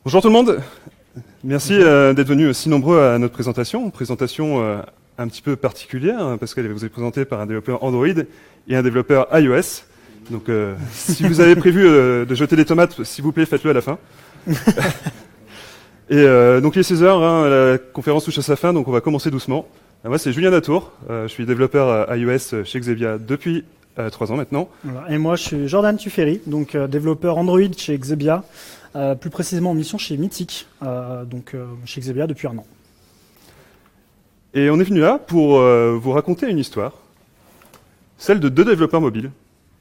Bonjour tout le monde, merci d'être venus aussi nombreux à notre présentation. Un petit peu particulière, hein, parce qu'elle vous est présentée par un développeur Android et un développeur iOS. Donc si vous avez prévu de jeter des tomates, s'il vous plaît, faites-le à la fin. Et donc il est 16h, hein, la conférence touche à sa fin, donc on va commencer doucement. Moi c'est Julien Datour, je suis développeur iOS chez Xebia depuis 3 ans maintenant. Voilà. Et moi je suis Jordan Tuferi, donc développeur Android chez Xebia. Plus précisément en mission chez Mythic, chez Xebia depuis 1 an. Et on est venu là pour vous raconter une histoire, celle de 2 développeurs mobiles.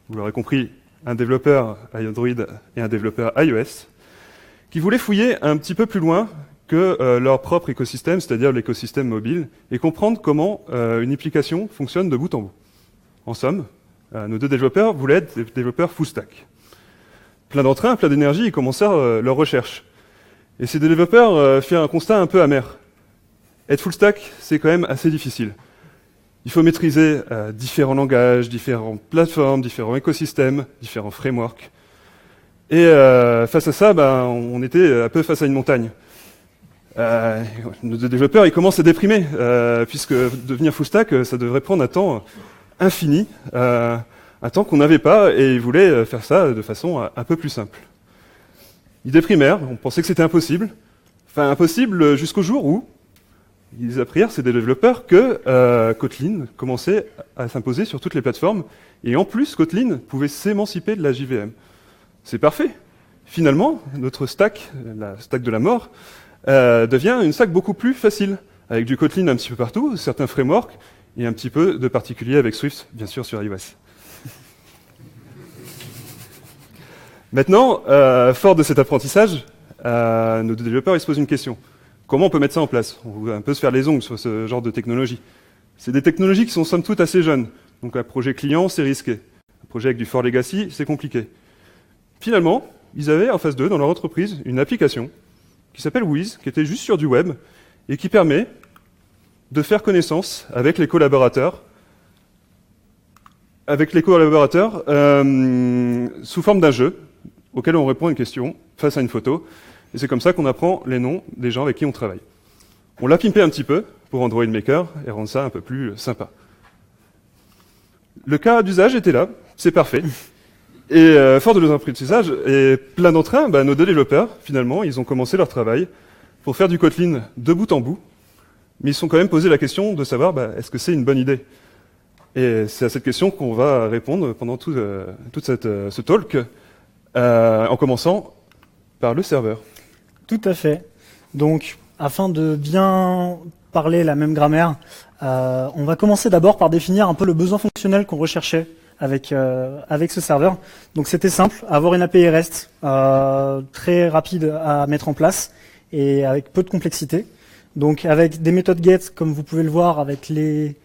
Vous l'aurez compris, un développeur Android et un développeur iOS, qui voulaient fouiller un petit peu plus loin que leur propre écosystème, c'est-à-dire l'écosystème mobile, et comprendre comment une application fonctionne de bout en bout. En somme, nos 2 développeurs voulaient être des développeurs full stack. Plein d'entrain, plein d'énergie, ils commencèrent leur recherche. Et ces développeurs firent un constat un peu amer. Être full stack, c'est quand même assez difficile. Il faut maîtriser différents langages, différentes plateformes, différents écosystèmes, différents frameworks. Et face à ça, on était un peu face à une montagne. Nos 2 développeurs, ils commencent à déprimer, puisque devenir full stack, ça devrait prendre un temps infini. Un temps qu'on n'avait pas, et ils voulaient faire ça de façon un peu plus simple. Ils déprimèrent, on pensait que c'était impossible. Enfin, impossible jusqu'au jour où ils apprirent, ces développeurs, que Kotlin commençait à s'imposer sur toutes les plateformes, et en plus, Kotlin pouvait s'émanciper de la JVM. C'est parfait. Finalement, notre stack, la stack de la mort, devient une stack beaucoup plus facile, avec du Kotlin un petit peu partout, certains frameworks, et un petit peu de particulier avec Swift, bien sûr, sur iOS. Maintenant, fort de cet apprentissage, nos 2 développeurs ils se posent une question. Comment on peut mettre ça en place? On va un peu se faire les ongles sur ce genre de technologie. C'est des technologies qui sont somme toute assez jeunes. Donc un projet client, c'est risqué. Un projet avec du fort legacy, c'est compliqué. Finalement, ils avaient en face d'eux, dans leur entreprise, une application qui s'appelle Wiz, qui était juste sur du web, et qui permet de faire connaissance avec les collaborateurs sous forme d'un jeu auquel on répond à une question face à une photo. Et c'est comme ça qu'on apprend les noms des gens avec qui on travaille. On l'a pimpé un petit peu pour Android Maker et rendre ça un peu plus sympa. Le cas d'usage était là, c'est parfait. Et fort de nos apprentissages et plein d'entrain, nos 2 développeurs, finalement, ils ont commencé leur travail pour faire du Kotlin de bout en bout. Mais ils se sont quand même posé la question de savoir est-ce que c'est une bonne idée? Et c'est à cette question qu'on va répondre pendant tout ce talk, en commençant par le serveur. Tout à fait. Donc, afin de bien parler la même grammaire, on va commencer d'abord par définir un peu le besoin fonctionnel qu'on recherchait avec ce serveur. Donc c'était simple, avoir une API REST très rapide à mettre en place et avec peu de complexité. Donc avec des méthodes GET, comme vous pouvez le voir, avec les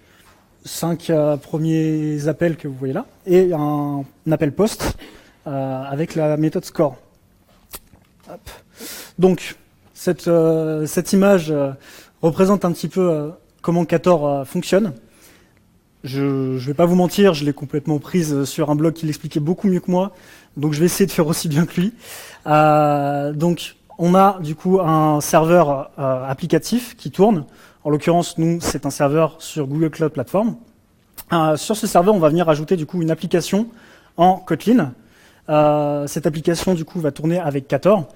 5 premiers appels que vous voyez là, et un appel POST avec la méthode SCORE. Hop. Donc cette image représente un petit peu comment Ktor fonctionne. Je ne vais pas vous mentir, je l'ai complètement prise sur un blog qui l'expliquait beaucoup mieux que moi, donc je vais essayer de faire aussi bien que lui. Donc on a du coup un serveur applicatif qui tourne. En l'occurrence, nous, c'est un serveur sur Google Cloud Platform. Sur ce serveur, on va venir ajouter du coup une application en Kotlin. Cette application du coup va tourner avec Ktor,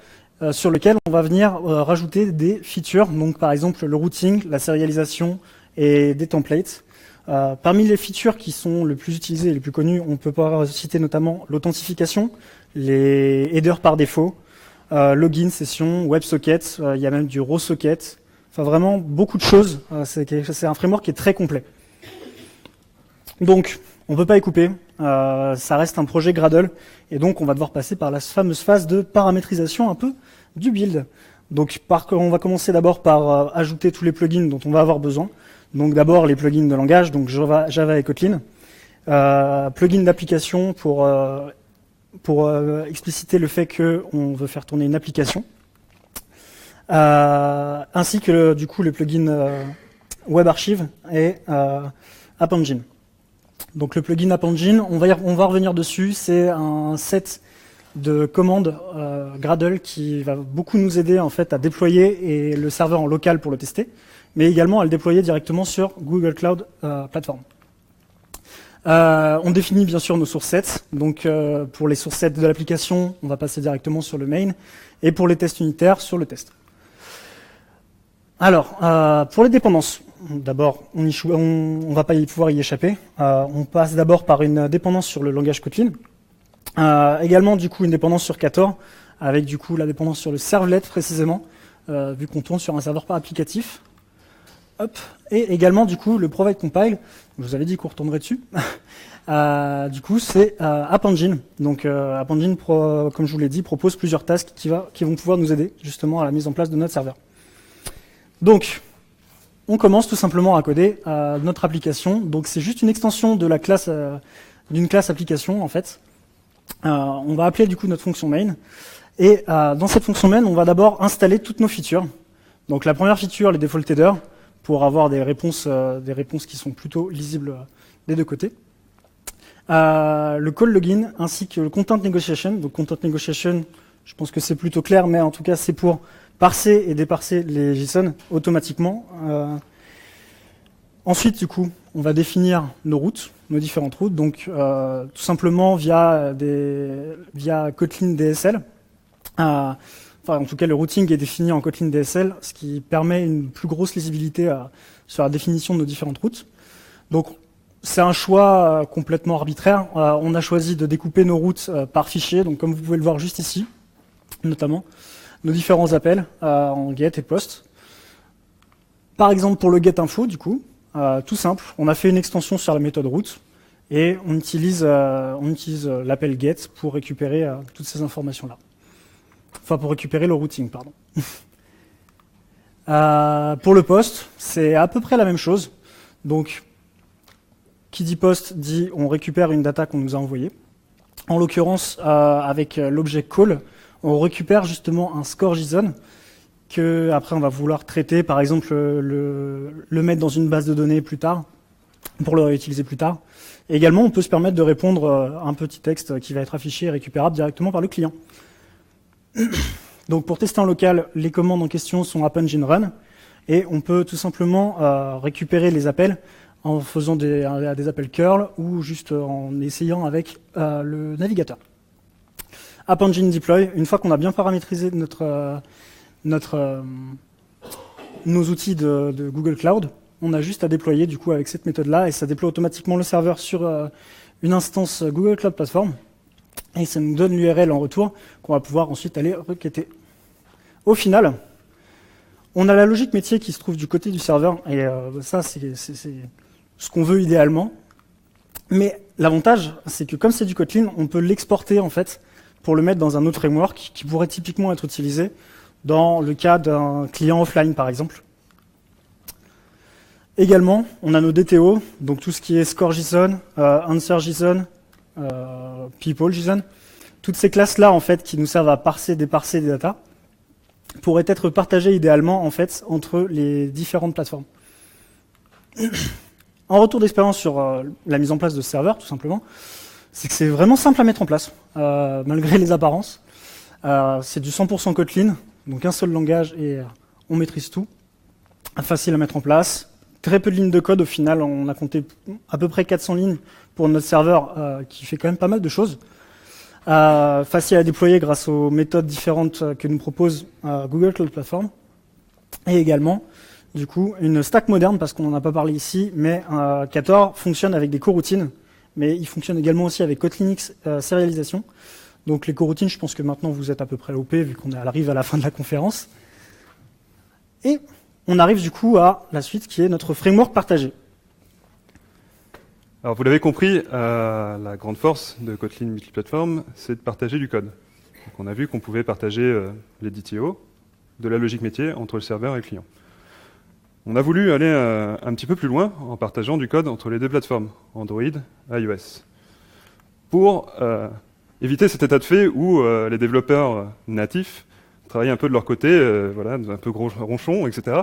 sur lequel on va venir rajouter des features, donc par exemple le routing, la sérialisation et des templates. Parmi les features qui sont les plus utilisées et les plus connues, on peut pouvoir citer notamment l'authentification, les headers par défaut, login, session, WebSocket, il y a même du RawSocket, enfin vraiment beaucoup de choses. C'est un framework qui est très complet. Donc, on ne peut pas y couper, ça reste un projet Gradle, et donc on va devoir passer par la fameuse phase de paramétrisation un peu du build. Donc on va commencer d'abord par ajouter tous les plugins dont on va avoir besoin. Donc d'abord les plugins de langage, donc Java et Kotlin. Plugin d'application pour expliciter le fait qu'on veut faire tourner une application. Ainsi que du coup le plugin WebArchive et App Engine. Donc le plugin App Engine, on va revenir dessus, c'est un set de commande Gradle qui va beaucoup nous aider en fait à déployer et le serveur en local pour le tester, mais également à le déployer directement sur Google Cloud Platform. On définit bien sûr nos source sets. Donc pour les source sets de l'application, on va passer directement sur le main, et pour les tests unitaires, sur le test. Alors, pour les dépendances, d'abord, on va pas pouvoir y échapper. On passe d'abord par une dépendance sur le langage Kotlin. Également, du coup, une dépendance sur Ktor, avec du coup la dépendance sur le servlet précisément, vu qu'on tourne sur un serveur par applicatif. Hop. Et également, du coup, le provide compile. Je vous avais dit qu'on retournerait dessus. Du coup, c'est App Engine. Donc, App Engine, comme je vous l'ai dit, propose plusieurs tasks qui vont pouvoir nous aider justement à la mise en place de notre serveur. Donc, on commence tout simplement à coder notre application. Donc, c'est juste une extension de la classe, d'une classe application en fait. On va appeler du coup notre fonction main. Et dans cette fonction main, on va d'abord installer toutes nos features. Donc, la première feature, les default headers, pour avoir des réponses qui sont plutôt lisibles des deux côtés. Le call login ainsi que le content negotiation. Donc content negotiation, je pense que c'est plutôt clair, mais en tout cas c'est pour parser et déparser les JSON automatiquement. Ensuite, du coup, on va définir nos routes, nos différentes routes, donc tout simplement via Kotlin DSL. En tout cas, le routing est défini en Kotlin DSL, ce qui permet une plus grosse lisibilité sur la définition de nos différentes routes. Donc, c'est un choix complètement arbitraire. On a choisi de découper nos routes par fichier, donc comme vous pouvez le voir juste ici, notamment, nos différents appels en get et post. Par exemple, pour le get info, du coup, tout simple, on a fait une extension sur la méthode route et on utilise l'appel get pour récupérer toutes ces informations-là. Enfin, pour récupérer le routing, pardon. Pour le post, c'est à peu près la même chose. Donc, qui dit post dit on récupère une data qu'on nous a envoyée. En l'occurrence, avec l'objet call, on récupère justement un score JSON que après on va vouloir traiter, par exemple le mettre dans une base de données plus tard, pour le réutiliser plus tard. Et également, on peut se permettre de répondre un petit texte qui va être affiché et récupérable directement par le client. Donc pour tester en local, les commandes en question sont App Engine Run, et on peut tout simplement récupérer les appels en faisant des appels curl ou juste en essayant avec le navigateur. App Engine Deploy, une fois qu'on a bien paramétrisé nos outils de Google Cloud, on a juste à déployer du coup avec cette méthode-là, et ça déploie automatiquement le serveur sur une instance Google Cloud Platform, et ça nous donne l'URL en retour qu'on va pouvoir ensuite aller requêter. Au final, on a la logique métier qui se trouve du côté du serveur, et ça c'est ce qu'on veut idéalement. Mais l'avantage, c'est que comme c'est du Kotlin, on peut l'exporter en fait pour le mettre dans un autre framework qui pourrait typiquement être utilisé dans le cas d'un client offline par exemple. Également, on a nos DTO, donc tout ce qui est score JSON, answer JSON, people JSON. Toutes ces classes-là en fait qui nous servent à parser, déparser des datas pourraient être partagées idéalement en fait entre les différentes plateformes. En retour d'expérience sur la mise en place de ce serveur, tout simplement, c'est que c'est vraiment simple à mettre en place, malgré les apparences. C'est du 100% Kotlin, donc un seul langage et on maîtrise tout. Facile à mettre en place. Très peu de lignes de code, au final, on a compté à peu près 400 lignes pour notre serveur qui fait quand même pas mal de choses. Facile à déployer grâce aux méthodes différentes que nous propose Google Cloud Platform. Et également, du coup, une stack moderne, parce qu'on n'en a pas parlé ici, mais Ktor fonctionne avec des coroutines, mais il fonctionne également aussi avec Kotlinix sérialisation. Donc les coroutines, je pense que maintenant vous êtes à peu près OP, vu qu'on arrive à la fin de la conférence. Et on arrive du coup à la suite, qui est notre framework partagé. Alors vous l'avez compris, la grande force de Kotlin Multiplatform, c'est de partager du code. Donc, on a vu qu'on pouvait partager les DTO, de la logique métier, entre le serveur et le client. On a voulu aller un petit peu plus loin en partageant du code entre les deux plateformes, Android et iOS, pour éviter cet état de fait où les développeurs natifs travaillent un peu de leur côté, voilà, un peu gros ronchon, etc.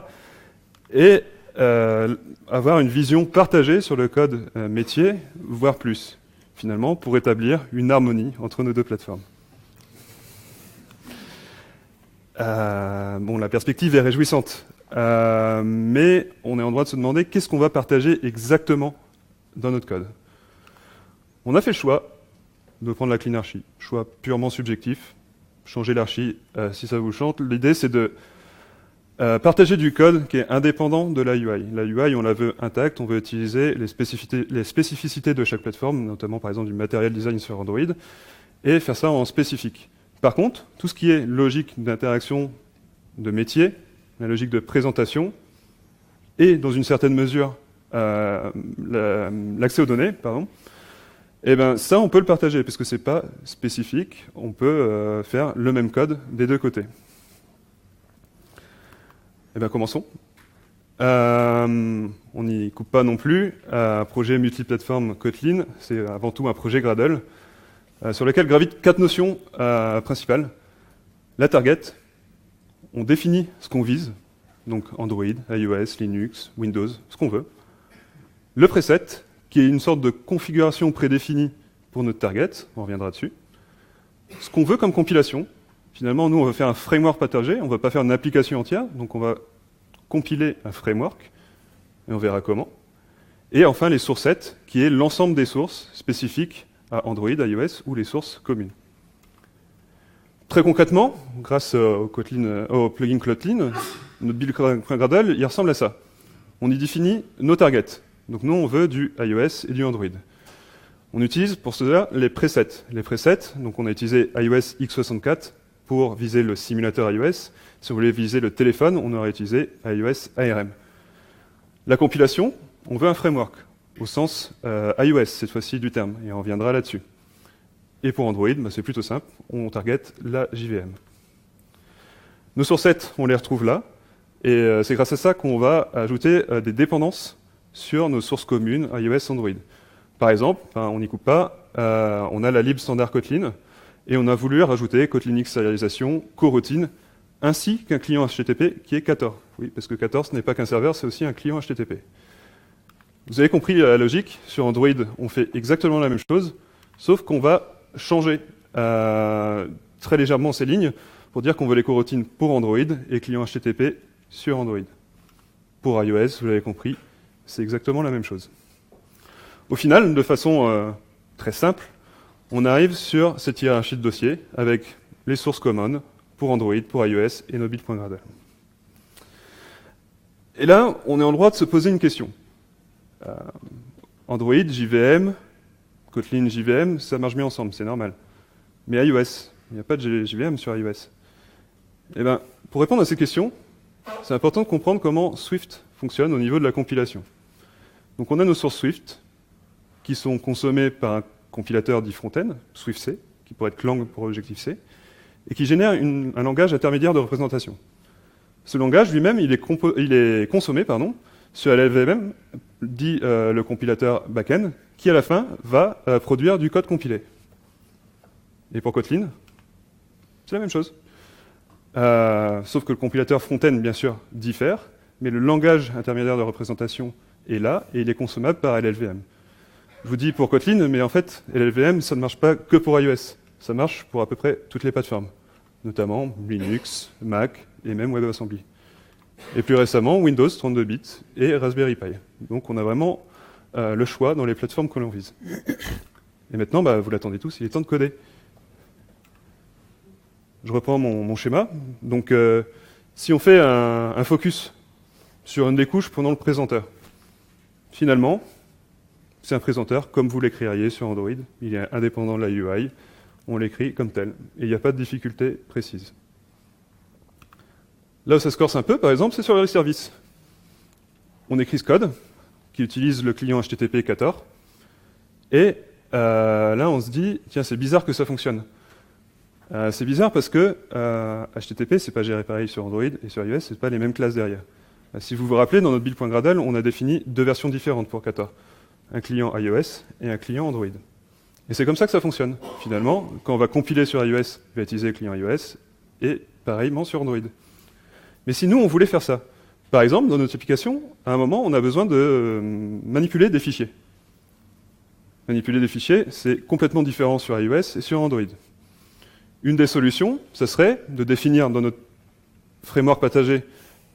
Et avoir une vision partagée sur le code métier, voire plus, finalement, pour établir une harmonie entre nos deux plateformes. Bon, la perspective est réjouissante, mais on est en droit de se demander qu'est-ce qu'on va partager exactement dans notre code. On a fait le choix de prendre la clean archi, choix purement subjectif, changer l'archi si ça vous chante. L'idée, c'est de partager du code qui est indépendant de la UI. La UI, on la veut intacte, on veut utiliser les spécificités de chaque plateforme, notamment par exemple du material design sur Android, et faire ça en spécifique. Par contre, tout ce qui est logique d'interaction de métier, la logique de présentation, et dans une certaine mesure l'accès aux données, pardon, et ben ça on peut le partager, puisque c'est pas spécifique, on peut faire le même code des deux côtés. Eh bien, commençons. On n'y coupe pas non plus. Un projet multiplateforme Kotlin, c'est avant tout un projet Gradle, sur lequel gravitent 4 notions principales. La target, on définit ce qu'on vise, donc Android, iOS, Linux, Windows, ce qu'on veut. Le preset, qui est une sorte de configuration prédéfinie pour notre target, on reviendra dessus. Ce qu'on veut comme compilation. Finalement, nous, on va faire un framework partagé, on ne va pas faire une application entière, donc on va compiler un framework, et on verra comment. Et enfin, les sourcettes, qui est l'ensemble des sources spécifiques à Android, iOS, ou les sources communes. Très concrètement, grâce au plugin Kotlin, notre build Gradle, il ressemble à ça. On y définit nos targets. Donc nous, on veut du iOS et du Android. On utilise pour cela les presets. Les presets, donc on a utilisé iOS x64, pour viser le simulateur iOS. Si on voulait viser le téléphone, on aurait utilisé iOS ARM. La compilation, on veut un framework, au sens iOS, cette fois-ci du terme, et on reviendra là-dessus. Et pour Android, bah, c'est plutôt simple, on target la JVM. Nos sourcettes, on les retrouve là, et c'est grâce à ça qu'on va ajouter des dépendances sur nos sources communes iOS, Android. Par exemple, on n'y coupe pas, on a la lib standard Kotlin, et on a voulu rajouter Kotlin X serialisation, coroutine, ainsi qu'un client HTTP qui est Ktor. Oui, parce que Ktor, ce n'est pas qu'un serveur, c'est aussi un client HTTP. Vous avez compris la logique. Sur Android, on fait exactement la même chose, sauf qu'on va changer très légèrement ces lignes pour dire qu'on veut les coroutines pour Android et client HTTP sur Android. Pour iOS, vous l'avez compris, c'est exactement la même chose. Au final, de façon très simple, on arrive sur cette hiérarchie de dossiers avec les sources communes pour Android, pour iOS et nos build.gradle. Et là, on est en droit de se poser une question. Android, JVM, Kotlin, JVM, ça marche bien ensemble, c'est normal. Mais iOS, il n'y a pas de JVM sur iOS. Eh bien, pour répondre à ces questions, c'est important de comprendre comment Swift fonctionne au niveau de la compilation. Donc on a nos sources Swift qui sont consommées par un compilateur dit front-end, SwiftC, qui pourrait être Clang pour Objective-C, et qui génère un langage intermédiaire de représentation. Ce langage lui-même, il est consommé sur LLVM, dit le compilateur backend, qui à la fin va produire du code compilé. Et pour Kotlin, c'est la même chose. Sauf que le compilateur front-end, bien sûr, diffère, mais le langage intermédiaire de représentation est là, et il est consommable par LLVM. Je vous dis pour Kotlin, mais en fait, LLVM, ça ne marche pas que pour iOS. Ça marche pour à peu près toutes les plateformes, notamment Linux, Mac et même WebAssembly. Et plus récemment, Windows 32 bits et Raspberry Pi. Donc on a vraiment le choix dans les plateformes que l'on vise. Et maintenant, vous l'attendez tous, il est temps de coder. Je reprends mon schéma. Donc si on fait un focus sur une des couches, prenons le présenteur. Finalement, c'est un présenteur comme vous l'écririez sur Android. Il est indépendant de la UI. On l'écrit comme tel. Et il n'y a pas de difficulté précise. Là où ça se corse un peu, par exemple, c'est sur les services. On écrit ce code qui utilise le client HTTP Ktor. Et là, on se dit, tiens, c'est bizarre que ça fonctionne. C'est bizarre parce que HTTP, c'est pas géré pareil sur Android et sur iOS, c'est pas les mêmes classes derrière. Si vous vous rappelez, dans notre build.gradle, on a défini 2 versions différentes pour Ktor. Un client iOS et un client Android. Et c'est comme ça que ça fonctionne. Finalement, quand on va compiler sur iOS, on va utiliser le client iOS et pareillement sur Android. Mais si nous, on voulait faire ça, par exemple, dans notre application, à un moment, on a besoin de manipuler des fichiers. Manipuler des fichiers, c'est complètement différent sur iOS et sur Android. Une des solutions, ce serait de définir dans notre framework partagé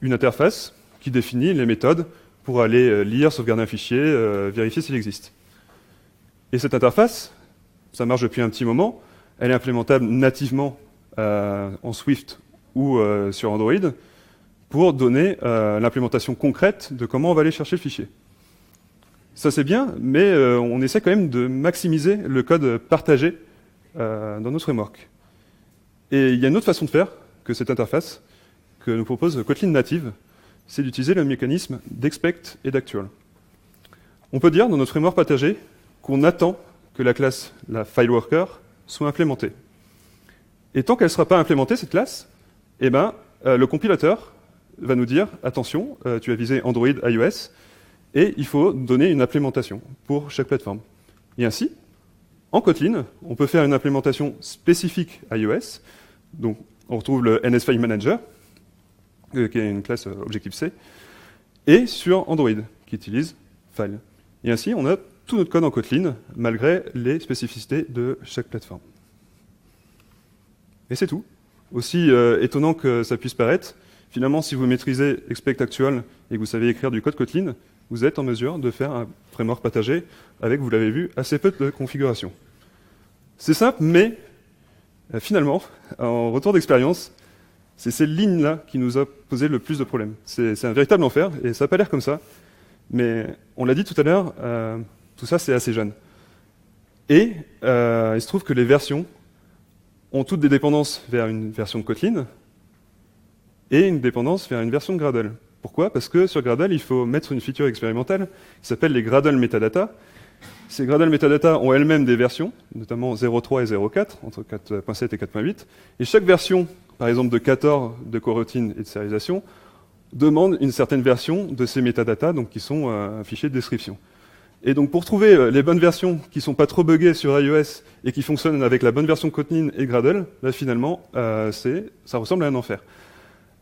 une interface qui définit les méthodes pour aller lire, sauvegarder un fichier, vérifier s'il existe. Et cette interface, ça marche depuis un petit moment, elle est implémentable nativement en Swift ou sur Android pour donner l'implémentation concrète de comment on va aller chercher le fichier. Ça c'est bien, mais on essaie quand même de maximiser le code partagé dans notre framework. Et il y a une autre façon de faire que cette interface que nous propose Kotlin Native, c'est d'utiliser le mécanisme d'expect et d'actual. On peut dire dans notre framework partagé qu'on attend que la classe, la FileWorker, soit implémentée. Et tant qu'elle ne sera pas implémentée, cette classe, eh ben, le compilateur va nous dire « Attention, tu as visé Android, iOS, et il faut donner une implémentation pour chaque plateforme. » Et ainsi, en Kotlin, on peut faire une implémentation spécifique iOS. Donc, on retrouve le NSFileManager, qui est une classe Objective-C, et sur Android, qui utilise File. Et ainsi, on a tout notre code en Kotlin, malgré les spécificités de chaque plateforme. Et c'est tout. Aussi étonnant que ça puisse paraître, finalement, si vous maîtrisez Expect Actual et que vous savez écrire du code Kotlin, vous êtes en mesure de faire un framework partagé avec, vous l'avez vu, assez peu de configuration. C'est simple, mais finalement, en retour d'expérience, c'est ces lignes-là qui nous a posé le plus de problèmes. C'est un véritable enfer, et ça n'a pas l'air comme ça. Mais on l'a dit tout à l'heure, tout ça c'est assez jeune. Et il se trouve que les versions ont toutes des dépendances vers une version de Kotlin et une dépendance vers une version de Gradle. Pourquoi? Parce que sur Gradle, il faut mettre une feature expérimentale qui s'appelle les Gradle Metadata. Ces Gradle Metadata ont elles-mêmes des versions, notamment 0.3 et 0.4, entre 4.7 et 4.8. Et chaque version, par exemple de 14 de coroutine et de sérialisation, demande une certaine version de ces métadatas, donc qui sont un fichier de description. Et donc pour trouver les bonnes versions qui ne sont pas trop buggées sur iOS et qui fonctionnent avec la bonne version de Kotlin et Gradle, là finalement, ça ressemble à un enfer.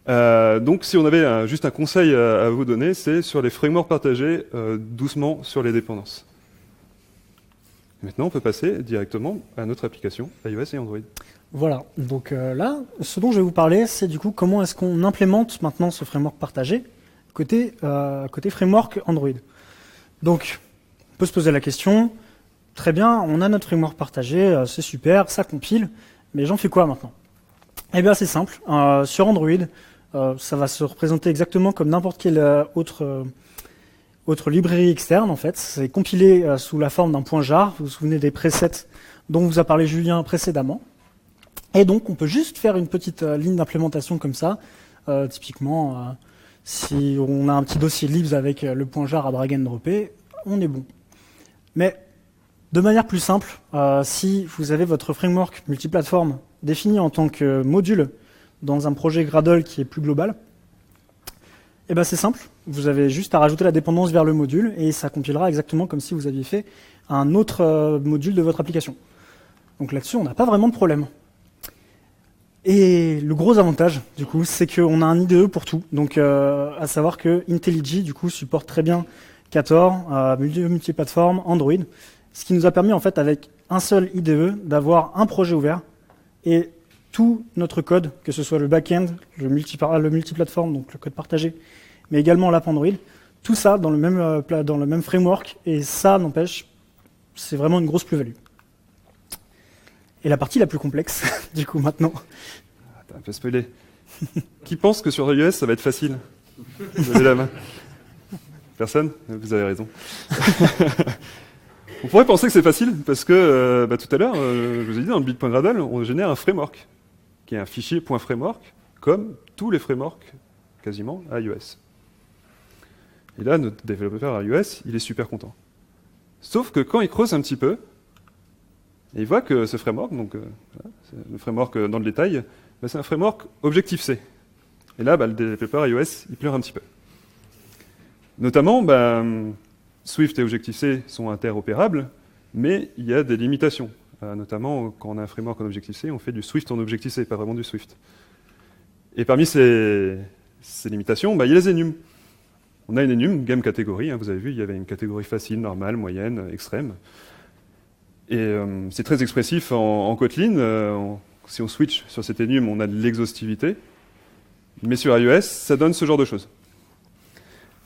Donc si on avait juste un conseil à vous donner, c'est sur les frameworks partagés, doucement sur les dépendances. Maintenant, on peut passer directement à notre application iOS et Android. Voilà, donc là, ce dont je vais vous parler, c'est du coup comment est-ce qu'on implémente maintenant ce framework partagé côté framework Android. Donc, on peut se poser la question, très bien, on a notre framework partagé, c'est super, ça compile, mais j'en fais quoi maintenant? Eh bien, c'est simple, sur Android, ça va se représenter exactement comme n'importe quelle autre librairie externe, en fait. C'est compilé sous la forme d'un point jar, vous vous souvenez des presets dont vous a parlé Julien précédemment. Et donc, on peut juste faire une petite ligne d'implémentation comme ça. Typiquement, si on a un petit dossier libs avec le point jar à drag and dropper, on est bon. Mais de manière plus simple, si vous avez votre framework multiplateforme défini en tant que module dans un projet Gradle qui est plus global, eh ben c'est simple. Vous avez juste à rajouter la dépendance vers le module et ça compilera exactement comme si vous aviez fait un autre module de votre application. Donc là-dessus, on n'a pas vraiment de problème. Et le gros avantage, du coup, c'est qu'on a un IDE pour tout. Donc, à savoir que IntelliJ, du coup, supporte très bien Ktor, multiplateforme, Android. Ce qui nous a permis, en fait, avec un seul IDE, d'avoir un projet ouvert et tout notre code, que ce soit le back-end, le multiplateforme, donc le code partagé, mais également l'app Android, tout ça dans le même framework. Et ça, n'empêche, c'est vraiment une grosse plus-value. Et la partie la plus complexe, du coup, maintenant. T'as un peu spoilé. Qui pense que sur iOS, ça va être facile? Vous avez la main. Personne? Vous avez raison. On pourrait penser que c'est facile, parce que tout à l'heure, je vous ai dit, dans le build.gradle, on génère un framework, qui est un fichier .framework, comme tous les frameworks, quasiment, à iOS. Et là, notre développeur iOS, il est super content. Sauf que quand il creuse un petit peu, et il voit que ce framework, donc le framework dans le détail, c'est un framework Objective-C. Et là, le développeur iOS, il pleure un petit peu. Notamment, Swift et Objective-C sont interopérables, mais il y a des limitations. Notamment, quand on a un framework en Objective-C, on fait du Swift en Objective-C, pas vraiment du Swift. Et parmi ces limitations, il y a les enums. On a une enum, game catégorie, vous avez vu, il y avait une catégorie facile, normale, moyenne, extrême. Et c'est très expressif en Kotlin. Si on switch sur cette enum, on a de l'exhaustivité. Mais sur iOS, ça donne ce genre de choses.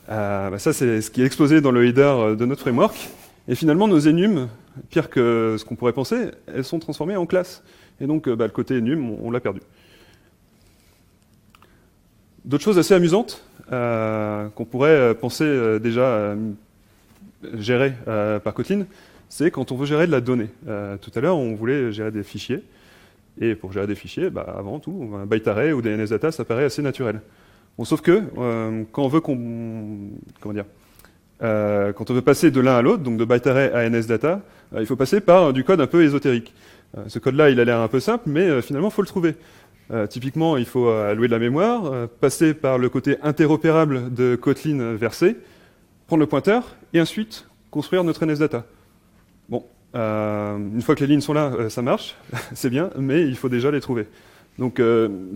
Ça, c'est ce qui est exposé dans le header de notre framework. Et finalement, nos enums, pire que ce qu'on pourrait penser, elles sont transformées en classes. Et donc, le côté enum, on l'a perdu. D'autres choses assez amusantes qu'on pourrait penser déjà gérer par Kotlin, c'est quand on veut gérer de la donnée. Tout à l'heure, on voulait gérer des fichiers. Et pour gérer des fichiers, avant tout, un byte array ou des NSData, ça paraît assez naturel. Bon, sauf que quand on veut quand on veut passer de l'un à l'autre, donc de byte array à NSData, il faut passer par du code un peu ésotérique. Ce code-là, il a l'air un peu simple, mais finalement, il faut le trouver. Typiquement, il faut allouer de la mémoire, passer par le côté interopérable de Kotlin versé, prendre le pointeur, et ensuite construire notre NSData. Bon, une fois que les lignes sont là, ça marche, c'est bien, mais il faut déjà les trouver. Donc,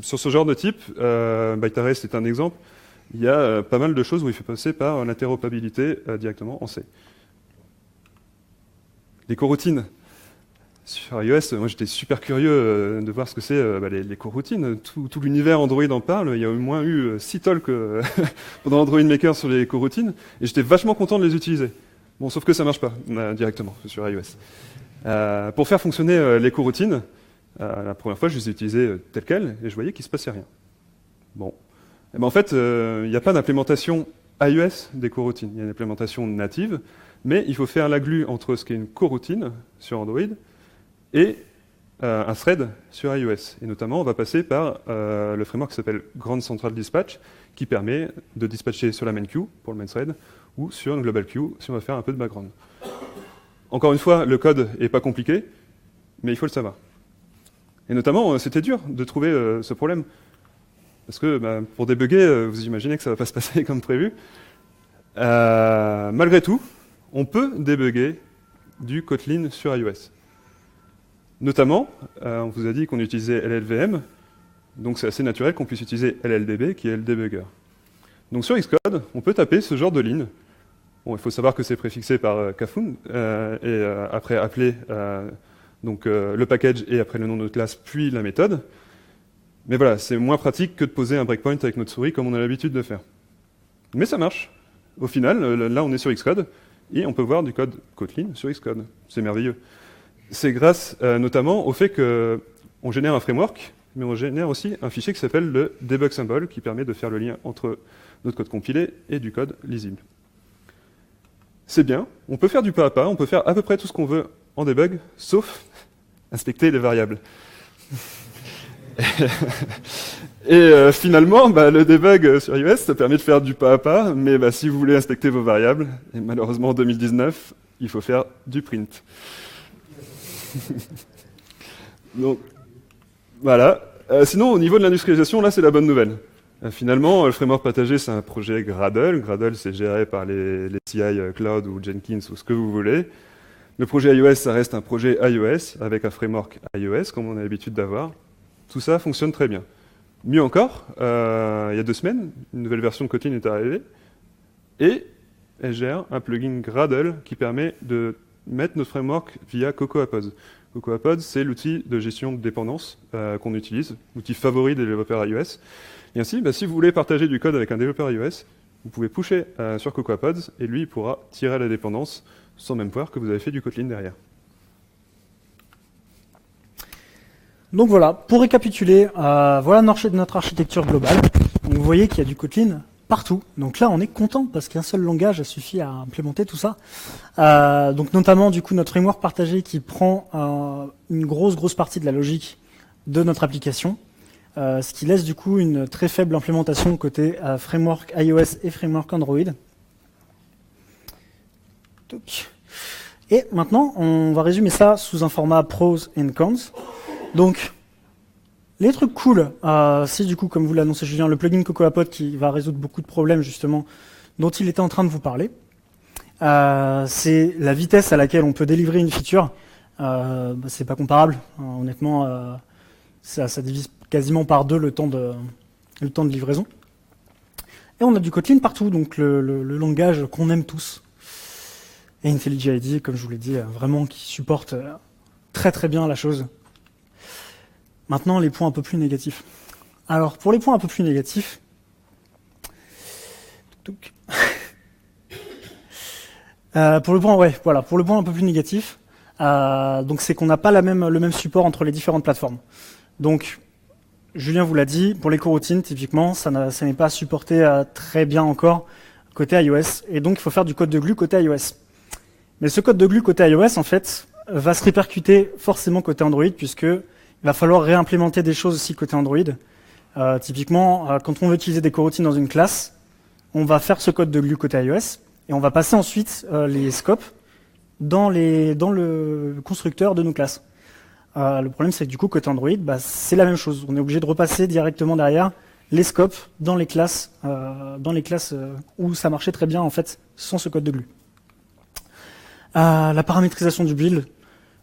sur ce genre de type, byte array, c'est un exemple, il y a pas mal de choses où il faut passer par l'interopérabilité directement en C. Les coroutines. Sur iOS, moi j'étais super curieux de voir ce que c'est les coroutines. Tout l'univers Android en parle. Il y a au moins eu 6 talks pendant Android Maker sur les coroutines, et j'étais vachement content de les utiliser. Bon, sauf que ça marche pas directement sur iOS. Pour faire fonctionner les coroutines, la première fois je les ai utilisées telles quelles, et je voyais qu'il se passait rien. Bon. Et en fait, il n'y a pas d'implémentation iOS des coroutines. Il y a une implémentation native, mais il faut faire la glue entre ce qu'est une coroutine sur Android et un thread sur iOS. Et notamment, on va passer par le framework qui s'appelle Grand Central Dispatch, qui permet de dispatcher sur la main queue, pour le main thread, ou sur une global queue, si on va faire un peu de background. Encore une fois, le code n'est pas compliqué, mais il faut le savoir. Et notamment, c'était dur de trouver ce problème. Parce que pour débugger, vous imaginez que ça ne va pas se passer comme prévu. Malgré tout, on peut débugger du Kotlin sur iOS. Notamment, on vous a dit qu'on utilisait LLVM, donc c'est assez naturel qu'on puisse utiliser LLDB, qui est le debugger. Donc sur Xcode, on peut taper ce genre de ligne. Bon, il faut savoir que c'est préfixé par Kafun, et après appeler le package et après le nom de notre classe, puis la méthode. Mais voilà, c'est moins pratique que de poser un breakpoint avec notre souris comme on a l'habitude de faire. Mais ça marche. Au final, là on est sur Xcode, et on peut voir du code Kotlin sur Xcode. C'est merveilleux. C'est grâce notamment au fait qu'on génère un framework, mais on génère aussi un fichier qui s'appelle le debug symbol, qui permet de faire le lien entre notre code compilé et du code lisible. C'est bien, on peut faire du pas à pas, on peut faire à peu près tout ce qu'on veut en debug, sauf inspecter les variables. Et finalement, le debug sur iOS, ça permet de faire du pas à pas, mais si vous voulez inspecter vos variables, et malheureusement en 2019, il faut faire du print. Donc, voilà. Sinon, au niveau de l'industrialisation, là, c'est la bonne nouvelle. Finalement, le framework partagé, c'est un projet Gradle. Gradle, c'est géré par les CI Cloud ou Jenkins ou ce que vous voulez. Le projet iOS, ça reste un projet iOS avec un framework iOS, comme on a l'habitude d'avoir. Tout ça fonctionne très bien. Mieux encore, il y a 2 semaines, une nouvelle version de Kotlin est arrivée et elle gère un plugin Gradle qui permet de mettre notre framework via CocoaPods. CocoaPods, c'est l'outil de gestion de dépendance qu'on utilise, l'outil favori des développeurs iOS. Et ainsi, si vous voulez partager du code avec un développeur iOS, vous pouvez pusher sur CocoaPods et lui, il pourra tirer la dépendance sans même voir que vous avez fait du Kotlin derrière. Donc voilà, pour récapituler, voilà notre architecture globale. Donc vous voyez qu'il y a du Kotlin partout. Donc là, on est content parce qu'un seul langage a suffi à implémenter tout ça. Donc notamment, du coup, notre framework partagé qui prend une grosse partie de la logique de notre application, ce qui laisse du coup une très faible implémentation côté framework iOS et framework Android. Et maintenant, on va résumer ça sous un format pros and cons. Donc, les trucs cool, c'est du coup, comme vous l'annoncez Julien, le plugin CocoaPod qui va résoudre beaucoup de problèmes justement dont il était en train de vous parler. C'est la vitesse à laquelle on peut délivrer une feature. C'est pas comparable, honnêtement, ça divise quasiment par 2 le temps de livraison. Et on a du Kotlin partout, donc le langage qu'on aime tous. Et IntelliJ IDEA, comme je vous l'ai dit, vraiment qui supporte très bien la chose. Maintenant, les points un peu plus négatifs. Alors, pour les points un peu plus négatifs, pour le point un peu plus négatif, donc c'est qu'on n'a pas le même support entre les différentes plateformes. Donc, Julien vous l'a dit, pour les coroutines, typiquement, ça n'est pas supporté très bien encore côté iOS, et donc il faut faire du code de glue côté iOS. Mais ce code de glue côté iOS, en fait, va se répercuter forcément côté Android, puisqu'il va falloir réimplémenter des choses aussi côté Android. Typiquement, quand on veut utiliser des coroutines dans une classe, on va faire ce code de glue côté iOS, et on va passer ensuite les scopes dans le constructeur de nos classes. Le problème, c'est que du coup, côté Android, c'est la même chose. On est obligé de repasser directement derrière les scopes dans les classes où ça marchait très bien en fait sans ce code de glue. La paramétrisation du build,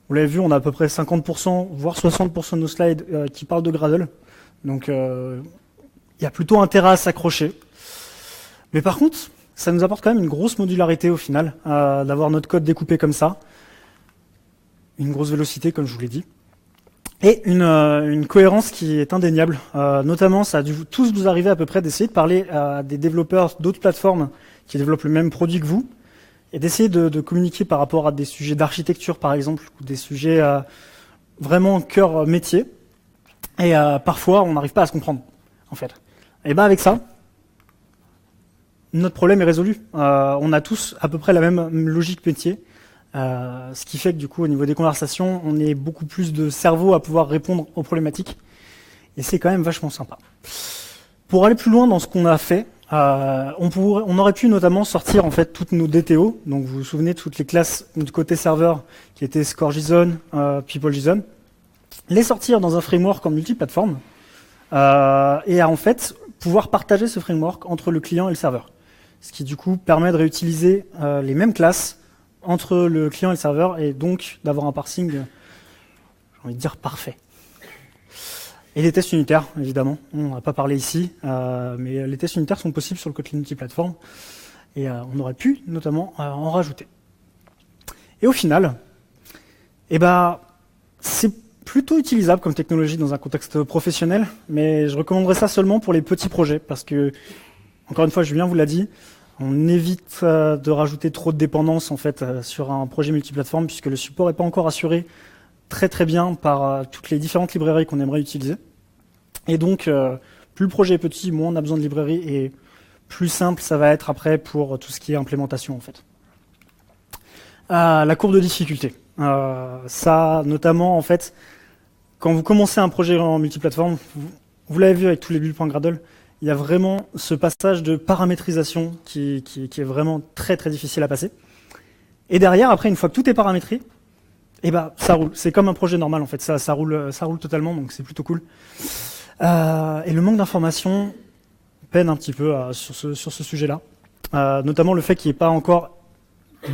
vous l'avez vu, on a à peu près 50%, voire 60% de nos slides qui parlent de Gradle. Donc, il y a plutôt intérêt à s'accrocher. Mais par contre, ça nous apporte quand même une grosse modularité au final, d'avoir notre code découpé comme ça. Une grosse vélocité, comme je vous l'ai dit. Et une cohérence qui est indéniable. Notamment, ça a dû tous vous arriver à peu près d'essayer de parler à des développeurs d'autres plateformes qui développent le même produit que vous, et d'essayer de communiquer par rapport à des sujets d'architecture, par exemple, ou des sujets vraiment cœur métier. Et parfois, on n'arrive pas à se comprendre, en fait. Et avec ça, notre problème est résolu. On a tous à peu près la même logique métier. Ce qui fait que du coup, au niveau des conversations, on est beaucoup plus de cerveau à pouvoir répondre aux problématiques. Et c'est quand même vachement sympa. Pour aller plus loin dans ce qu'on a fait, on aurait pu notamment sortir en fait toutes nos DTO. Donc vous vous souvenez de toutes les classes du côté serveur qui étaient ScoreJSON, PeopleJSON, les sortir dans un framework en multiplateforme et en fait pouvoir partager ce framework entre le client et le serveur. Ce qui du coup permet de réutiliser les mêmes classes entre le client et le serveur, et donc d'avoir un parsing, j'ai envie de dire, parfait. Et les tests unitaires, évidemment, on n'a pas parlé ici, mais les tests unitaires sont possibles sur le Kotlin multiplateforme, et on aurait pu notamment en rajouter. Et au final, c'est plutôt utilisable comme technologie dans un contexte professionnel, mais je recommanderais ça seulement pour les petits projets, parce que, encore une fois, Julien vous l'a dit, on évite de rajouter trop de dépendances en fait sur un projet multiplateforme, puisque le support n'est pas encore assuré très très bien par toutes les différentes librairies qu'on aimerait utiliser. Et donc, plus le projet est petit, moins on a besoin de librairies, et plus simple ça va être après pour tout ce qui est implémentation en fait. La courbe de difficulté. Ça, notamment en fait, quand vous commencez un projet en multiplateforme, vous l'avez vu avec tous les build.gradle, il y a vraiment ce passage de paramétrisation qui est vraiment très très difficile à passer. Et derrière, après, une fois que tout est paramétré, ça roule. C'est comme un projet normal en fait, ça roule totalement, donc c'est plutôt cool. Et le manque d'informations peine un petit peu sur ce sujet-là. Notamment le fait qu'il n'y ait pas encore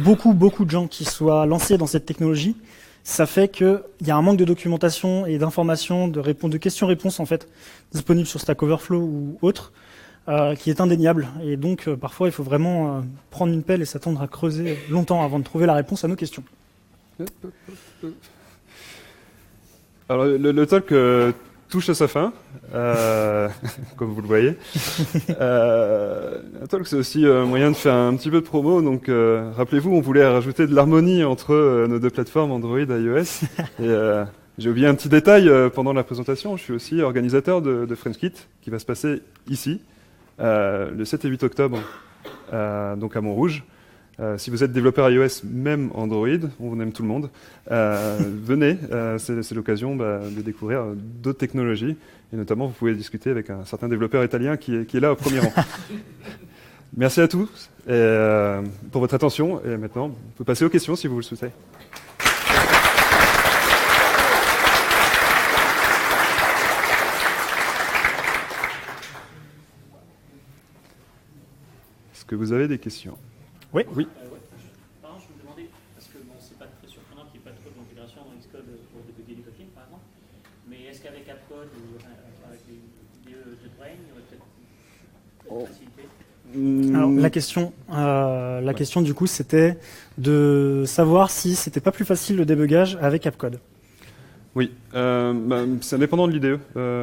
beaucoup de gens qui soient lancés dans cette technologie. Ça fait qu'il y a un manque de documentation et d'informations, de questions-réponses en fait, disponibles sur Stack Overflow ou autre, qui est indéniable. Et donc, parfois, il faut vraiment prendre une pelle et s'attendre à creuser longtemps avant de trouver la réponse à nos questions. Alors, le talk touche à sa fin, comme vous le voyez. Un talk, c'est aussi un moyen de faire un petit peu de promo. Donc, rappelez-vous, on voulait rajouter de l'harmonie entre nos deux plateformes Android et iOS. Et j'ai oublié un petit détail pendant la présentation. Je suis aussi organisateur de FriendsKit, qui va se passer ici, le 7 et 8 octobre, donc à Montrouge. Si vous êtes développeur iOS, même Android, on aime tout le monde, venez, c'est l'occasion de découvrir d'autres technologies, et notamment vous pouvez discuter avec un certain développeur italien qui est là au premier rang. Merci à tous pour votre attention, et maintenant on peut passer aux questions si vous le souhaitez. Est-ce que vous avez des questions ? Oui. Oui. Par exemple, je me demandais, parce que bon, c'est pas très surprenant qu'il n'y ait pas trop d'intégration dans Xcode pour débugger du Kotlin, par exemple, mais est-ce qu'avec AppCode ou avec les JetBrains, il y aurait peut-être une facilité? Alors, la question du coup, c'était de savoir si c'était pas plus facile le débugage avec AppCode. Oui, c'est indépendant de l'IDE,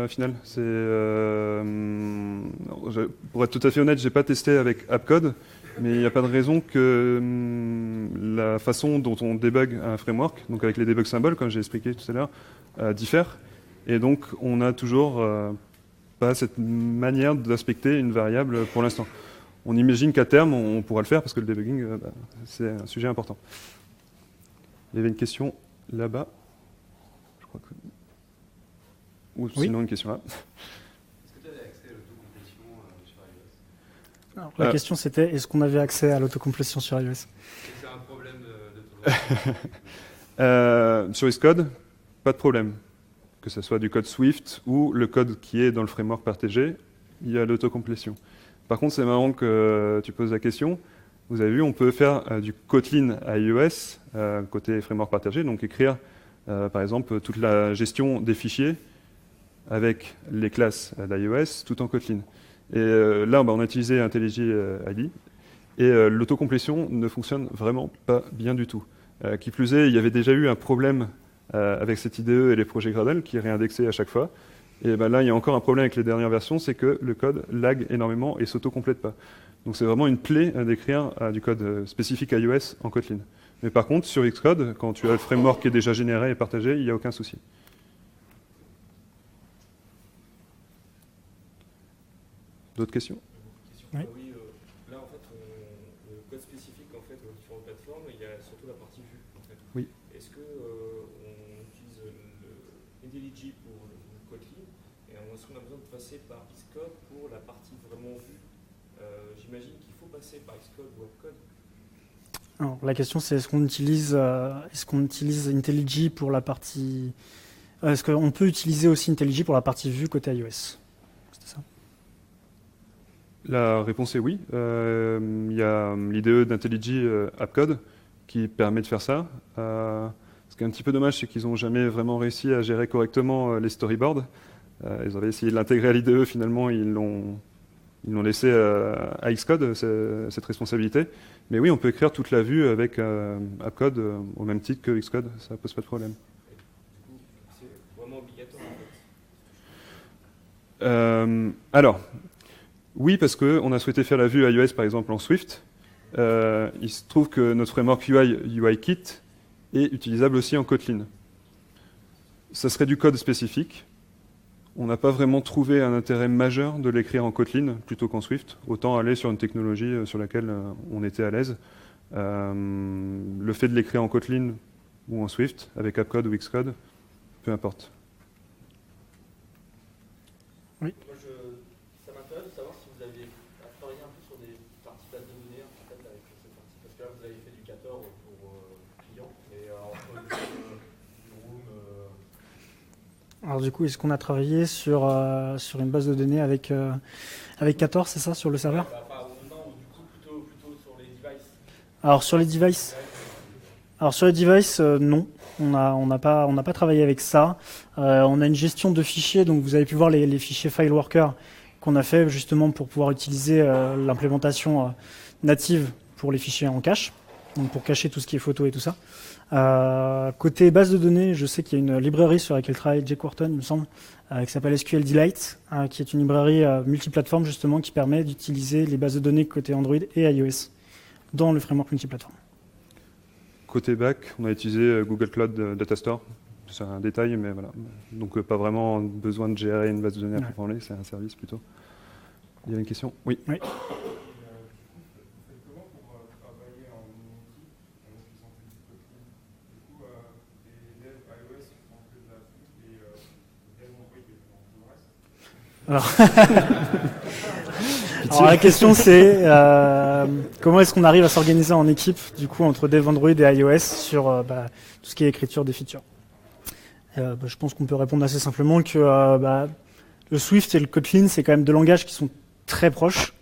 final. Pour être tout à fait honnête, j'ai pas testé avec AppCode, mais il n'y a pas de raison que la façon dont on débug un framework, donc avec les debug symboles, comme j'ai expliqué tout à l'heure, diffère. Et donc, on n'a toujours pas cette manière d'aspecter une variable pour l'instant. On imagine qu'à terme, on pourra le faire parce que le debugging, c'est un sujet important. Il y avait une question là-bas. Je crois que... Ou Oui. sinon une question là. Est-ce que tu avais accès à l'autocomplétion sur iOS? Alors, la question c'était, est-ce qu'on avait accès à l'autocomplétion sur iOS? C'est un problème de ton Sur Xcode, pas de problème. Que ce soit du code Swift ou le code qui est dans le framework partagé, il y a l'autocomplétion. Par contre, c'est marrant que tu poses la question. Vous avez vu, on peut faire du Kotlin à iOS, côté framework partagé, donc écrire, par exemple, toute la gestion des fichiers avec les classes d'iOS tout en Kotlin. Et là, on a utilisé IntelliJ IDEA, et l'autocomplétion ne fonctionne vraiment pas bien du tout. Qui plus est, il y avait déjà eu un problème avec cette IDE et les projets Gradle qui réindexaient à chaque fois. Et là, il y a encore un problème avec les dernières versions, c'est que le code lag énormément et s'auto-complète pas. Donc c'est vraiment une plaie d'écrire du code spécifique à iOS en Kotlin. Mais par contre, sur Xcode, quand tu as le framework qui est déjà généré et partagé, il n'y a aucun souci. D'autres questions? Oui. Oui, là en fait, le code spécifique en fait aux différentes plateformes, il y a surtout la partie vue en fait. Oui. Est-ce que on utilise IntelliJ pour le Kotlin et est-ce qu'on a besoin de passer par Xcode pour la partie vraiment vue? J'imagine qu'il faut passer par Xcode ou AppCode. Alors, la question c'est, est-ce qu'on utilise IntelliJ pour la partie... est-ce qu'on peut utiliser aussi IntelliJ pour la partie vue côté iOS? C'était ça. La réponse est oui. Il y a l'IDE d'IntelliJ AppCode qui permet de faire ça. Ce qui est un petit peu dommage, c'est qu'ils n'ont jamais vraiment réussi à gérer correctement les storyboards. Ils avaient essayé de l'intégrer à l'IDE, finalement ils l'ont laissé à Xcode, cette responsabilité. Mais oui, on peut écrire toute la vue avec AppCode au même titre que Xcode, ça ne pose pas de problème. Du coup, c'est vraiment obligatoire en fait. Alors, oui, parce qu'on a souhaité faire la vue iOS par exemple en Swift. Il se trouve que notre framework UIKit est utilisable aussi en Kotlin. Ça serait du code spécifique. On n'a pas vraiment trouvé un intérêt majeur de l'écrire en Kotlin plutôt qu'en Swift. Autant aller sur une technologie sur laquelle on était à l'aise. Le fait de l'écrire en Kotlin ou en Swift, avec AppCode ou Xcode, peu importe. Oui. Moi, ça m'intéresse de savoir si vous avez travaillé un peu sur des parties bases de données en fait, avec cette partie. Parce que là, vous avez fait du 14 pour client, mais entre du room. Alors du coup, est-ce qu'on a travaillé sur une base de données avec 14, c'est ça, sur le serveur? Non, du coup, plutôt sur les devices. Alors sur les devices, non. On n'a pas travaillé avec ça. On a une gestion de fichiers, donc vous avez pu voir les fichiers FileWorker qu'on a fait justement pour pouvoir utiliser l'implémentation native pour les fichiers en cache, donc pour cacher tout ce qui est photo et tout ça. Côté base de données, je sais qu'il y a une librairie sur laquelle travaille Jake Wharton, il me semble, qui s'appelle SQL Delight, qui est une librairie multiplateforme justement qui permet d'utiliser les bases de données côté Android et iOS dans le framework multiplateforme. Côté back, on a utilisé Google Cloud Data Store. C'est un détail, mais voilà. Donc pas vraiment besoin de gérer une base de données à proprement parler, c'est un service plutôt. Il y a une question? Oui. Oui. Alors la question c'est comment est-ce qu'on arrive à s'organiser en équipe du coup entre Dev Android et iOS sur tout ce qui est écriture des features. Je pense qu'on peut répondre assez simplement que le Swift et le Kotlin c'est quand même deux langages qui sont très proches,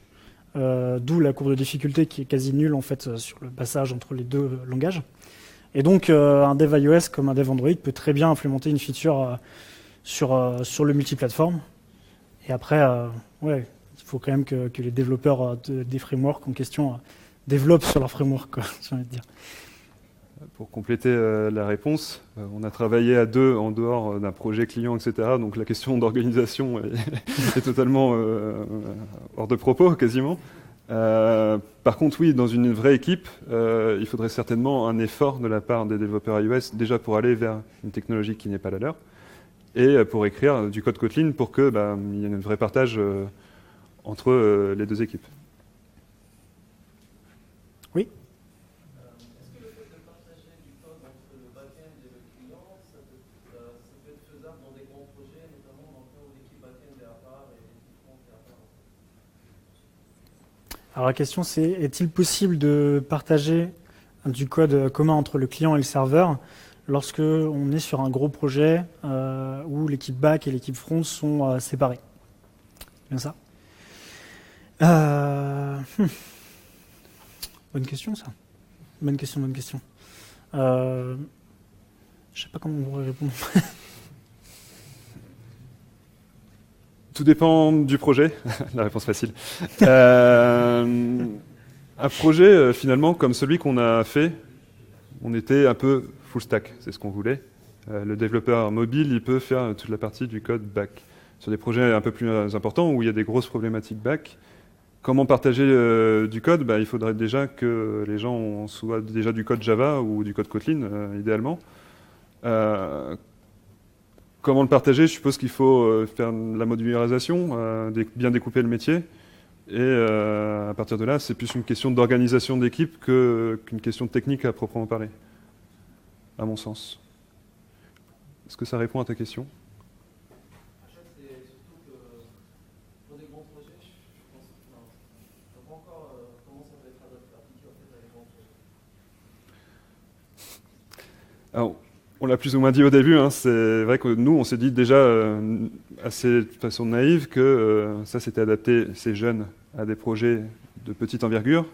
d'où la courbe de difficulté qui est quasi nulle en fait sur le passage entre les deux langages. Et donc un Dev iOS comme un Dev Android peut très bien implémenter une feature sur le multiplateforme. Et après, il faut quand même que les développeurs des frameworks en question développent sur leur framework, quoi, j'ai envie de dire. Pour compléter la réponse, on a travaillé à deux en dehors d'un projet client, etc. Donc la question d'organisation est totalement hors de propos, quasiment. Par contre, oui, dans une vraie équipe, il faudrait certainement un effort de la part des développeurs iOS, déjà pour aller vers une technologie qui n'est pas la leur, et pour écrire du code Kotlin pour qu'il y ait un vrai partage entre les deux équipes. Oui. Est-ce que le fait de partager du code entre le back-end et le client, ça peut être faisable dans des grands projets, notamment dans le cas où l'équipe back-end est à part et l'équipe front est à part? Alors la question c'est, est-il possible de partager du code commun entre le client et le serveur lorsque on est sur un gros projet où l'équipe back et l'équipe front sont séparées? Bien ça. Bonne question ça. Bonne question. Je sais pas comment on pourrait répondre. Tout dépend du projet, la réponse facile. Un projet, finalement, comme celui qu'on a fait, on était un peu full stack, c'est ce qu'on voulait. Le développeur mobile, il peut faire toute la partie du code back. Sur des projets un peu plus importants, où il y a des grosses problématiques back, comment partager du code? Il faudrait déjà que les gens ont soit déjà du code Java ou du code Kotlin, idéalement. Comment le partager? Je suppose qu'il faut faire de la modularisation, bien découper le métier. Et à partir de là, c'est plus une question d'organisation d'équipe qu'une question technique à proprement parler, à mon sens. Est-ce que ça répond à ta question? En fait, c'est surtout que pour des grands projets, je pense que je ne sais pas encore comment ça peut être appliqué en fait, à des grands projets. Alors, on l'a plus ou moins dit au début, hein, c'est vrai que nous, on s'est dit déjà assez de façon naïve que ça, c'était adapté, ces jeunes, à des projets de petite envergure,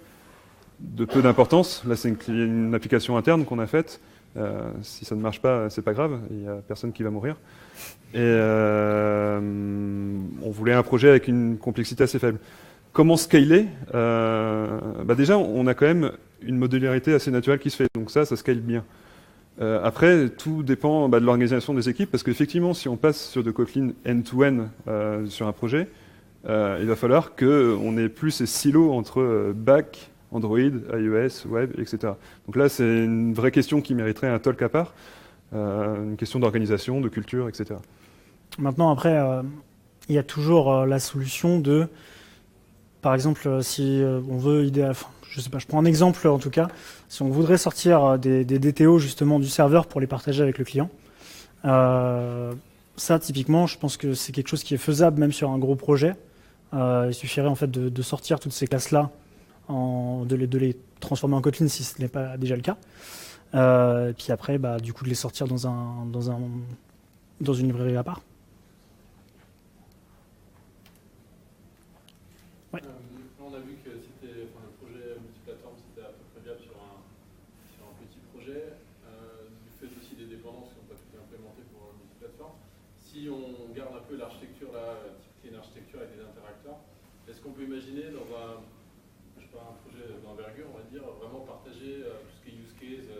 de peu d'importance. Là, c'est une application interne qu'on a faite. Si ça ne marche pas, c'est pas grave, il n'y a personne qui va mourir. Et on voulait un projet avec une complexité assez faible. Comment scaler? Déjà, on a quand même une modularité assez naturelle qui se fait, donc ça scale bien. Après, tout dépend de l'organisation des équipes, parce qu'effectivement, si on passe sur de Kotlin end-to-end sur un projet, il va falloir qu'on ait plus ces silos entre back, Android, iOS, web, etc. Donc là, c'est une vraie question qui mériterait un talk à part, une question d'organisation, de culture, etc. Maintenant, après, il y a toujours la solution de, par exemple, si on veut je sais pas, je prends un exemple en tout cas, si on voudrait sortir des DTO justement du serveur pour les partager avec le client, ça typiquement, je pense que c'est quelque chose qui est faisable même sur un gros projet. Il suffirait en fait de sortir toutes ces classes-là, de les transformer en Kotlin si ce n'est pas déjà le cas. Et puis après, du coup, de les sortir dans une librairie à part. Ouais. On a vu que le projet multiplateforme, c'était à peu près viable sur un petit projet. Du fait aussi des dépendances qui n'ont pas tout implémenté pour un multiplateforme. Si on garde un peu l'architecture, typiquement une architecture avec des interacteurs, est-ce qu'on peut imaginer dans un projet d'envergure, on va dire, vraiment partager tout ce qui est use case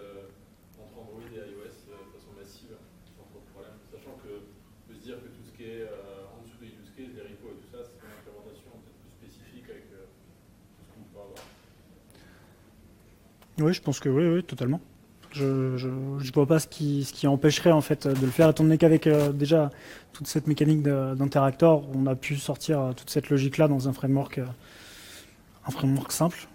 entre Android et iOS de façon massive, sans trop de problème, sachant que on peut se dire que tout ce qui est en dessous des use cases, les repos et tout ça, c'est une implémentation peut-être plus spécifique avec tout ce qu'on peut avoir. Oui, je pense que oui, totalement. Je vois pas ce qui empêcherait en fait de le faire, étant donné qu'avec déjà toute cette mécanique d'interactor, on a pu sortir toute cette logique-là dans un framework simple.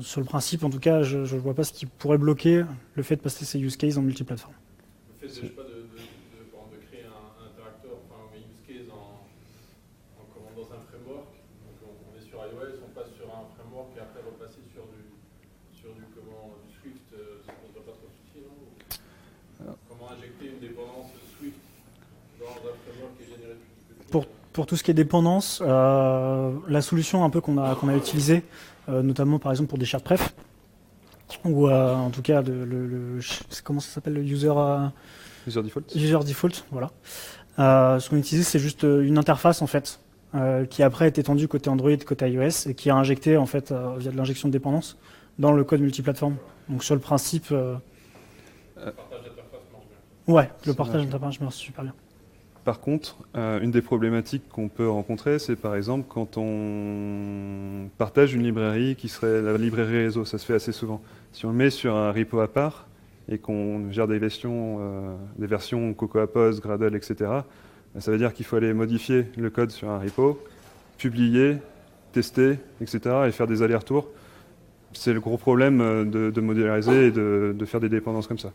Sur le principe, en tout cas, je ne vois pas ce qui pourrait bloquer le fait de passer ces use cases en multiplateforme. Le fait de créer un interacteur, un use case dans un framework, donc on est sur iOS, on passe sur un framework et après repasser sur du Swift, ça ne poserait pas trop de soucis, non? Comment injecter une dépendance Swift dans un framework qui est généré Pour tout ce qui est dépendance, la solution un peu qu'on a utilisée, notamment par exemple pour des shared pref, ou en tout cas comment ça s'appelle, le user default, voilà. Ce qu'on utilise, c'est juste une interface en fait, qui après est étendue côté Android, côté iOS, et qui est injectée en fait via de l'injection de dépendance dans le code multiplateforme. Donc sur le principe, Le partage d'interface marche bien. Ouais, le Ça partage marche. d'interface marche super bien. Par contre, une des problématiques qu'on peut rencontrer, c'est par exemple quand on partage une librairie qui serait la librairie réseau, ça se fait assez souvent. Si on le met sur un repo à part et qu'on gère des versions Cocoa Post, Gradle, etc., ça veut dire qu'il faut aller modifier le code sur un repo, publier, tester, etc., et faire des allers-retours. C'est le gros problème de modulariser et de faire des dépendances comme ça.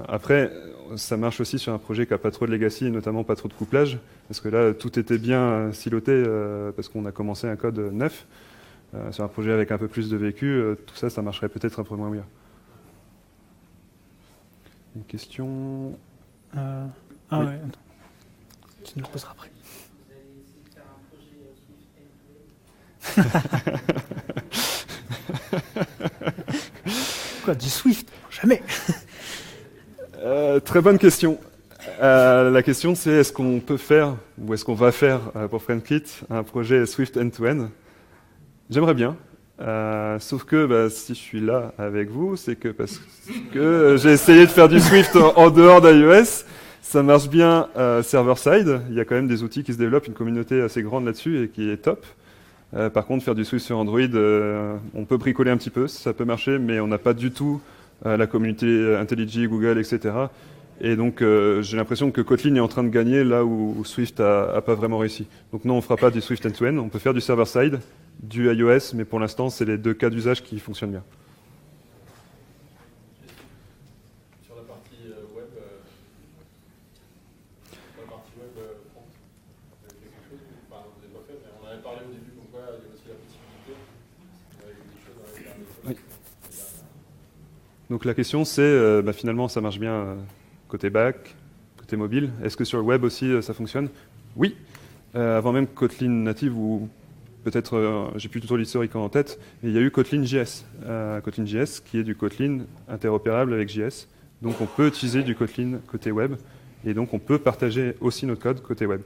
Après, ça marche aussi sur un projet qui n'a pas trop de legacy, et notamment pas trop de couplage, parce que là, tout était bien siloté, parce qu'on a commencé un code neuf. Sur un projet avec un peu plus de vécu, tout ça, ça marcherait peut-être un peu moins bien. Une question? Ah Oui. ouais, attends. Tu nous le poseras après. Vous allez essayer de faire un projet Swift end-to-end. Quoi, du Swift? Jamais. Très bonne question. La question, c'est est-ce qu'on peut faire, ou est-ce qu'on va faire pour FriendKit un projet Swift end-to-end? J'aimerais bien. Sauf que si je suis là avec vous, c'est que parce que j'ai essayé de faire du Swift en dehors d'iOS. Ça marche bien server-side. Il y a quand même des outils qui se développent, une communauté assez grande là-dessus et qui est top. Par contre, faire du Swift sur Android, on peut bricoler un petit peu, ça peut marcher, mais on n'a pas du tout la communauté IntelliJ, Google, etc. Et donc, j'ai l'impression que Kotlin est en train de gagner là où Swift a pas vraiment réussi. Donc non, on ne fera pas du Swift end-to-end. On peut faire du server-side, du iOS, mais pour l'instant, c'est les deux cas d'usage qui fonctionnent bien. Sur la partie web, Franck, vous avez fait quelque chose, enfin, vous n'avez pas fait, mais on avait parlé au début comme quoi il y a aussi la possibilité, des choses dans les derniers Oui. Donc la question c'est, finalement ça marche bien côté back, côté mobile. Est-ce que sur le web aussi ça fonctionne? Oui. Avant même Kotlin native, ou peut-être, j'ai plus tout l'historique en tête, mais il y a eu Kotlin JS. Kotlin JS qui est du Kotlin interopérable avec JS. Donc on peut utiliser du Kotlin côté web, et donc on peut partager aussi notre code côté web.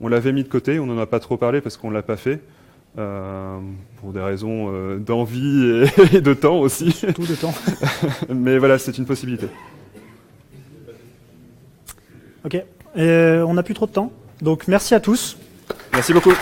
On l'avait mis de côté, on n'en a pas trop parlé parce qu'on ne l'a pas fait. Pour des raisons d'envie et de temps aussi. Tout de temps. Mais voilà, c'est une possibilité. Ok. On n'a plus trop de temps. Donc merci à tous. Merci beaucoup.